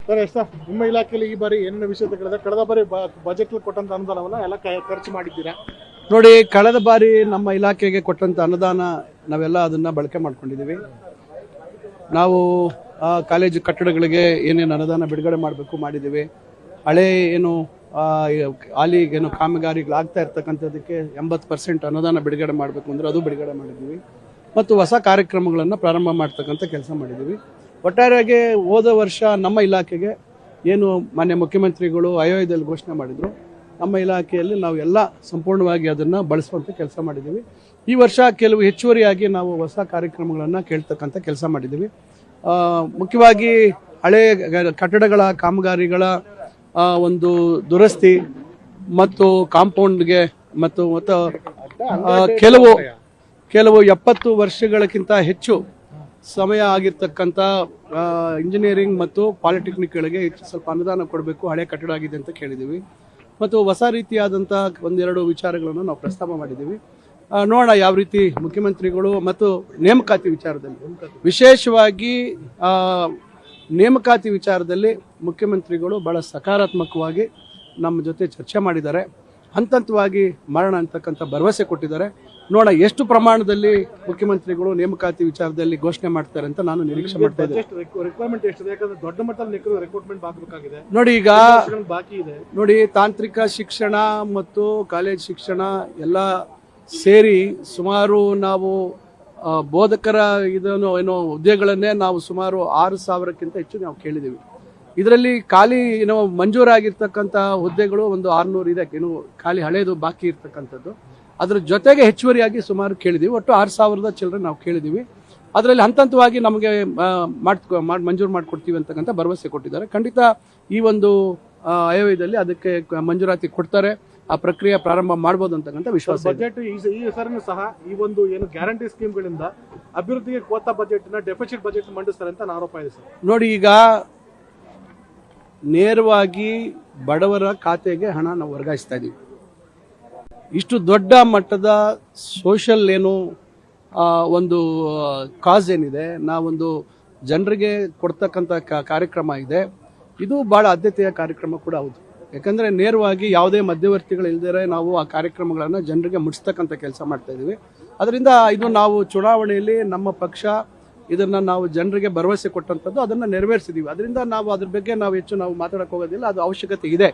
Sir sir ನಿಮ್ಮ ಇಲಾಖೆಯಲ್ಲಿ ಈ ಬಾರಿ ಏನೇನು ವಿಷಯ ಕಳೆದ ಬಾರಿ ಬಜೆಟ್ ಕೊಟ್ಟಂತ ಅನುದಾನವನ್ನ ಎಲ್ಲ ಖರ್ಚು ಮಾಡಿದ್ದೀರಾ? ನೋಡಿ, ಕಳೆದ ಬಾರಿ ನಮ್ಮ ಇಲಾಖೆಗೆ ಕೊಟ್ಟಂತ ಅನುದಾನ ನಾವೆಲ್ಲ ಅದನ್ನ ಬಳಕೆ ಮಾಡ್ಕೊಂಡಿದ್ದೀವಿ. ನಾವು ಕಾಲೇಜು ಕಟ್ಟಡಗಳಿಗೆ ಏನೇನು ಅನುದಾನ ಬಿಡುಗಡೆ ಮಾಡಬೇಕು ಮಾಡಿದ್ದೀವಿ. ಹಳೆ ಏನು ಹಾಲಿ ಏನು ಕಾಮಗಾರಿಗಳಾಗ್ತಾ ಇರ್ತಕ್ಕಂಥದ್ದಕ್ಕೆ 80% ಅನುದಾನ ಬಿಡುಗಡೆ ಮಾಡಬೇಕು ಅಂದರೆ ಅದು ಬಿಡುಗಡೆ ಮಾಡಿದ್ದೀವಿ. ಮತ್ತು ಹೊಸ ಕಾರ್ಯಕ್ರಮಗಳನ್ನು ಪ್ರಾರಂಭ ಮಾಡ್ತಕ್ಕಂಥ ಕೆಲಸ ಮಾಡಿದ್ದೀವಿ. ಒಟ್ಟಾರೆಯಾಗಿ ಹೋದ ವರ್ಷ ನಮ್ಮ ಇಲಾಖೆಗೆ ಏನು ಮಾನ್ಯ ಮುಖ್ಯಮಂತ್ರಿಗಳು ಆಯವ್ಯಯದಲ್ಲಿ ಘೋಷಣೆ ಮಾಡಿದರು, ನಮ್ಮ ಇಲಾಖೆಯಲ್ಲಿ ನಾವು ಎಲ್ಲ ಸಂಪೂರ್ಣವಾಗಿ ಅದನ್ನು ಬಳಸುವಂಥ ಕೆಲಸ ಮಾಡಿದ್ದೀವಿ. ಈ ವರ್ಷ ಕೆಲವು ಹೆಚ್ಚುವರಿಯಾಗಿ ನಾವು ಹೊಸ ಕಾರ್ಯಕ್ರಮಗಳನ್ನು ಕೇಳ್ತಕ್ಕಂಥ ಕೆಲಸ ಮಾಡಿದ್ದೀವಿ. ಮುಖ್ಯವಾಗಿ ಹಳೆ ಕಟ್ಟಡಗಳ ಕಾಮಗಾರಿಗಳ ಒಂದು ದುರಸ್ತಿ ಮತ್ತು ಕಾಂಪೌಂಡ್ಗೆ ಮತ್ತು ಕೆಲವು 70 ವರ್ಷಗಳಕ್ಕಿಂತ ಹೆಚ್ಚು ಸಮಯ ಆಗಿರ್ತಕ್ಕಂಥ ಇಂಜಿನಿಯರಿಂಗ್ ಮತ್ತು ಪಾಲಿಟೆಕ್ನಿಕ್ಗಳಿಗೆ ಸ್ವಲ್ಪ ಅನುದಾನ ಕೊಡಬೇಕು, ಹಳೆ ಕಟ್ಟಡ ಆಗಿದೆ ಅಂತ ಕೇಳಿದ್ದೀವಿ. ಮತ್ತು ಹೊಸ ರೀತಿಯಾದಂಥ ಒಂದೆರಡು ವಿಚಾರಗಳನ್ನು ನಾವು ಪ್ರಸ್ತಾಪ ಮಾಡಿದ್ದೀವಿ. ನೋಡೋಣ ಯಾವ ರೀತಿ ಮುಖ್ಯಮಂತ್ರಿಗಳು ಮತ್ತು ನೇಮಕಾತಿ ವಿಚಾರದಲ್ಲಿ, ವಿಶೇಷವಾಗಿ ನೇಮಕಾತಿ ವಿಚಾರದಲ್ಲಿ ಮುಖ್ಯಮಂತ್ರಿಗಳು ಬಹಳ ಸಕಾರಾತ್ಮಕವಾಗಿ ನಮ್ಮ ಜೊತೆ ಚರ್ಚೆ ಮಾಡಿದ್ದಾರೆ. ಹಂತವಾಗಿ ಮಾಡೋಣ ಅಂತಕ್ಕಂಥ ಭರವಸೆ ಕೊಟ್ಟಿದ್ದಾರೆ. ನೋಡೋಣ ಎಷ್ಟು ಪ್ರಮಾಣದಲ್ಲಿ ಮುಖ್ಯಮಂತ್ರಿಗಳು ನೇಮಕಾತಿ ವಿಚಾರದಲ್ಲಿ ಘೋಷಣೆ ಮಾಡ್ತಾರೆ ಅಂತ ನಾನು ನಿರೀಕ್ಷೆ ಮಾಡ್ತಾ ಇದ್ದೇನೆ. ದೊಡ್ಡ ಮಟ್ಟದಲ್ಲಿ ರಿಕ್ರೂಟ್ಮೆಂಟ್ ಆಗಬೇಕಾಗಿದೆ. ನೋಡಿ, ಈಗ ಬಾಕಿ ಇದೆ. ನೋಡಿ, ತಾಂತ್ರಿಕ ಶಿಕ್ಷಣ ಮತ್ತು ಕಾಲೇಜ್ ಶಿಕ್ಷಣ ಎಲ್ಲ ಸೇರಿ ಸುಮಾರು ನಾವು ಬೋಧಕರ ಏನೋ ಹುದ್ದೆಗಳನ್ನೇ ನಾವು ಸುಮಾರು 6,000ಕ್ಕಿಂತ ಹೆಚ್ಚು ನಾವು ಕೇಳಿದ್ದೀವಿ. ಇದರಲ್ಲಿ ಖಾಲಿ ಮಂಜೂರಾಗಿರ್ತಕ್ಕಂಥ ಹುದ್ದೆಗಳು ಒಂದು 600 ಇದೆ, ಏನು ಖಾಲಿ ಹಳೇದು ಬಾಕಿ ಇರ್ತಕ್ಕಂಥದ್ದು. ಅದ್ರ ಜೊತೆಗೆ ಹೆಚ್ಚುವರಿಯಾಗಿ ಸುಮಾರು ಕೇಳಿದ್ದೀವಿ. ಒಟ್ಟು 6,000 ಚಿಲ್ಲರೆ ನಾವು ಕೇಳಿದ್ದೀವಿ. ಅದರಲ್ಲಿ ಹಂತವಾಗಿ ನಮಗೆ ಮಂಜೂರು ಮಾಡಿಕೊಡ್ತೀವಿ ಅಂತಕ್ಕಂಥ ಭರವಸೆ ಕೊಟ್ಟಿದ್ದಾರೆ. ಖಂಡಿತ ಈ ಒಂದು ಆಯವ್ಯಯದಲ್ಲಿ ಅದಕ್ಕೆ ಮಂಜೂರಾತಿ ಕೊಡ್ತಾರೆ, ಆ ಪ್ರಕ್ರಿಯೆ ಪ್ರಾರಂಭ ಮಾಡಬಹುದು ಅಂತಕ್ಕಂಥ ವಿಶ್ವಾಸ. ಬಜೆಟ್ ಈ ಹೆಸರನ್ನು ಸಹ ಈ ಒಂದು ಏನು ಗ್ಯಾರಂಟಿ ಸ್ಕೀಮ್ಗಳಿಂದ ಅಭಿವೃದ್ಧಿಗೆ ಕೋತಾ ಬಜೆಟ್ ಡೆಫಿಸಿಟ್ ಬಜೆಟ್ ಮಂಡಿಸ್ತಾರೆ ಅಂತ ಆರೋಪ ಇದೆ ಸರ್. ನೋಡಿ, ಈಗ ನೇರವಾಗಿ ಬಡವರ ಖಾತೆಗೆ ಹಣ ನಾವು ವರ್ಗಾಯಿಸ್ತಾ ಇದ್ದೀವಿ. ಇಷ್ಟು ದೊಡ್ಡ ಮಟ್ಟದ ಸೋಷಲ್ ಏನು ಒಂದು ಕಾಸ್ ಏನಿದೆ, ನಾವೊಂದು ಜನರಿಗೆ ಕೊಡ್ತಕ್ಕಂಥ ಕಾರ್ಯಕ್ರಮ ಇದೆ, ಇದು ಬಹಳ ಆದ್ಯತೆಯ ಕಾರ್ಯಕ್ರಮ ಕೂಡ ಹೌದು. ಯಾಕಂದರೆ ನೇರವಾಗಿ ಯಾವುದೇ ಮಧ್ಯವರ್ತಿಗಳಿಲ್ಲದೆ ನಾವು ಆ ಕಾರ್ಯಕ್ರಮಗಳನ್ನು ಜನರಿಗೆ ಮುಟ್ಟಿಸ್ತಕ್ಕಂಥ ಕೆಲಸ ಮಾಡ್ತಾ ಇದ್ದೀವಿ. ಅದರಿಂದ ಇದು ನಾವು ಚುನಾವಣೆಯಲ್ಲಿ ನಮ್ಮ ಪಕ್ಷ ಇದನ್ನು ನಾವು ಜನರಿಗೆ ಭರವಸೆ ಕೊಟ್ಟಂಥದ್ದು, ಅದನ್ನು ನೆರವೇರಿಸಿದ್ದೀವಿ. ಅದರಿಂದ ನಾವು ಅದ್ರ ಬಗ್ಗೆ ಹೆಚ್ಚು ಮಾತಾಡೋಕೆ ಹೋಗೋದಿಲ್ಲ, ಅದು ಅವಶ್ಯಕತೆ ಇದೆ.